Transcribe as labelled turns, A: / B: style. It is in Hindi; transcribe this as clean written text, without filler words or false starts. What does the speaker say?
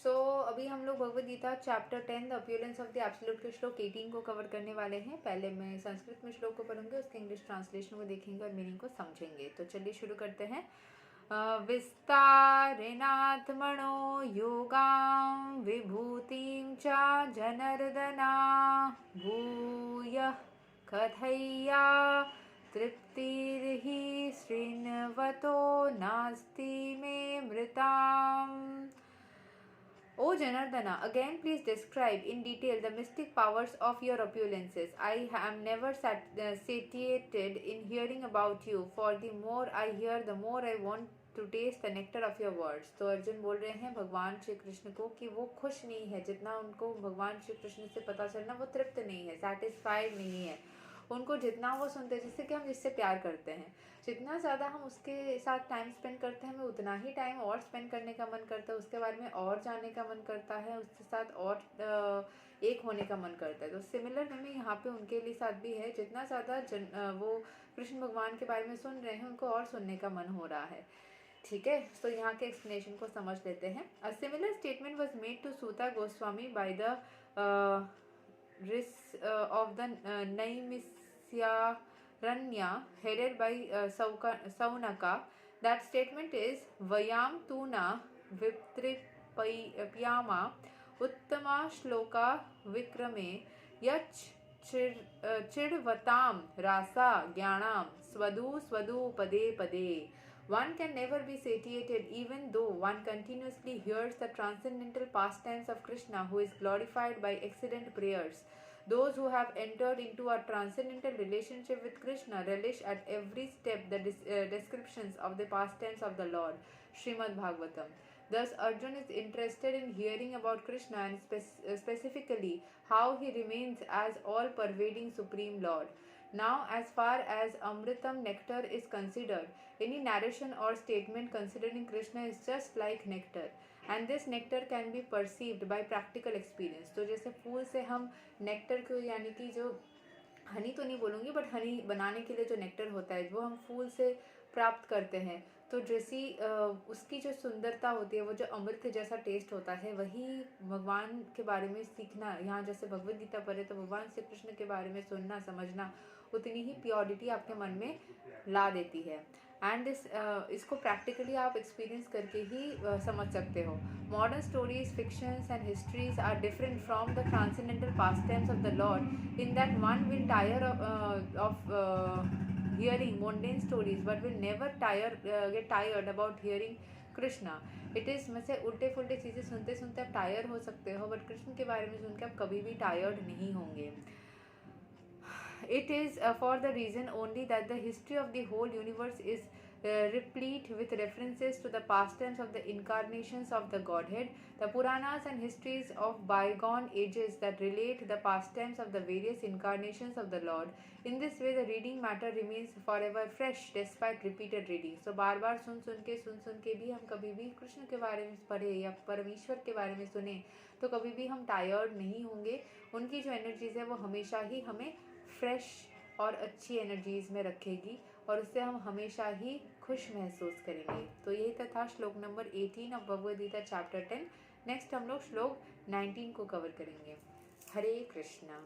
A: सो अभी हम लोग Bhagavad Gita chapter 10 the appearance of the absolute के श्लोक 18 को कवर करने वाले हैं। पहले मैं संस्कृत में श्लोक को पढ़ूंगी, उसके इंग्लिश ट्रांसलेशन को देखेंगे और मीनिंग को समझेंगे। तो चलिए शुरू करते हैं। विस्तारेणात्मनो योगां विभूतिं च जनार्दना भूयः कथय्या तृप्तिर्हि शृण्वतो नास्ति मे मृताम्। O Janardana, again please describe in detail the mystic powers of your opulences. I am never satiated in hearing about you, for the more I hear, the more I want to taste the nectar of your words. तो अर्जुन बोल रहे हैं भगवान श्री कृष्ण को कि वो खुश नहीं है, जितना उनको भगवान श्री कृष्ण से पता चलना वो तृप्त नहीं है, सेटिस्फाइड नहीं है। उनको जितना वो सुनते हैं, जिससे कि हम जिससे प्यार करते हैं, जितना ज़्यादा हम उसके साथ टाइम स्पेंड करते हैं, हमें उतना ही टाइम और स्पेंड करने का मन करता है, उसके बारे में और जानने का मन करता है, उसके साथ और एक होने का मन करता है। तो सिमिलर में यहाँ पे उनके लिए साथ भी है, जितना ज़्यादा वो कृष्ण भगवान के बारे में सुन रहे हैं, उनको और सुनने का मन हो रहा है। ठीक है, तो यहाँ के एक्सप्लेनेशन को समझ लेते हैं। A similar statement was made to Suta Goswami by the of the Naimisaranya headed by Saunaka. That statement is Vayam Tuna Vitripyama Uttama Shloka Vikrame Yach Chidvatam Rasa Gyanam Swadu Swadu Pade Pade. One can never be satiated even though one continuously hears the transcendental pastimes of Krishna, who is glorified by excellent prayers. Those who have entered into a transcendental relationship with Krishna relish at every step the descriptions of the pastimes of the Lord. Srimad Bhagavatam. Thus, Arjuna is interested in hearing about Krishna and specifically how he remains as all-pervading Supreme Lord. Now, as far as Amritam nectar is considered, any narration or statement considering Krishna is just like nectar, and this nectar can be perceived by practical experience. तो जैसे फूल से हम नेक्टर को, यानी कि जो हनी तो नहीं बोलूँगी, बट हनी बनाने के लिए जो नेक्टर होता है वो हम फूल से प्राप्त करते हैं, तो जैसी उसकी जो सुंदरता होती है, वो जो अमृत जैसा टेस्ट होता है, वही भगवान के बारे में सीखना, यहाँ जैसे भगवद गीता पढ़े तो भगवान श्री कृष्ण के बारे में सुनना समझना उतनी ही प्योरिटी आपके मन में ला देती है। एंड इसको प्रैक्टिकली आप एक्सपीरियंस करके ही समझ सकते हो। Modern stories, fictions and histories are different from the transcendental pastimes of the lord in that one will tire of hearing mundane stories but will never get tired about hearing Krishna. It is वैसे उल्टे फुल्टे चीज़ें सुनते सुनते आप टायर हो सकते हो, बट कृष्ण के बारे में सुन के आप कभी भी टायर्ड नहीं होंगे। It is for the reason only that the history of the whole universe is replete with references to the pastimes of the incarnations of the Godhead, the Puranas and histories of bygone ages that relate the pastimes of the various incarnations of the Lord. In this way, the reading matter remains forever fresh despite repeated reading. So बार बार सुन सुन के भी हम कभी भी कृष्ण के बारे में पढ़े या परमेश्वर के बारे में सुने तो कभी भी हम टायर्ड नहीं होंगे। उनकी जो एनर्जीज है वो हमेशा ही हमें फ्रेश और अच्छी एनर्जीज में रखेगी और उससे हम हमेशा ही खुश महसूस करेंगे। तो यही था श्लोक नंबर 18 of Bhagavad Gita chapter 10। Next हम लोग श्लोक 19 को कवर करेंगे। हरे कृष्णा।